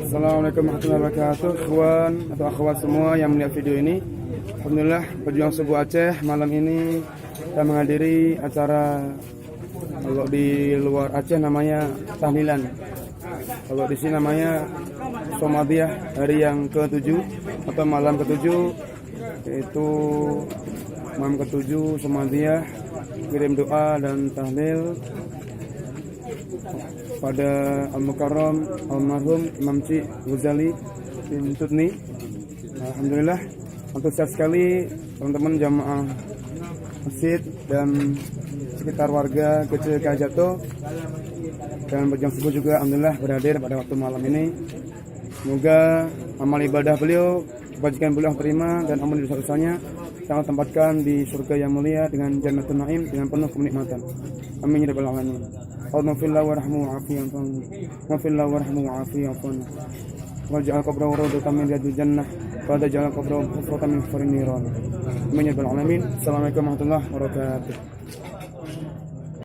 Assalamualaikum warahmatullahi wabarakatuh. Ikhwan atau akhwat semua yang melihat video ini, alhamdulillah Pejuang Subuh Aceh malam ini kita menghadiri acara, kalau di luar Aceh namanya tahlilan, kalau di sini namanya Somadiyah, hari yang ke-7 atau malam ke-7, yaitu malam ke-7 Somadiyah, kirim doa dan tahlil pada Al-Mukarram Almarhum Imam Cik Ghazali bin Tudni. Alhamdulillah antusias sekali teman-teman jamaah masjid dan sekitar warga kecil Kajato dan Pejuang Subuh juga alhamdulillah berhadir pada waktu malam ini. Semoga amal ibadah beliau, kebajikan beliau terima dan amal dosa-dosanya sangat tempatkan di surga yang mulia dengan Jannatul Naim dengan penuh kenikmatan. Amin ya rabbal alamin. Allahumma warhamhu wa'afiyahum wa'afiyahum waj'al qabrahu rawdatan min riyadil jannah wa ja'al qabrahu hufratan min hufurin niran. Amin ya rabbal alamin. Assalamualaikum warahmatullahi wabarakatuh.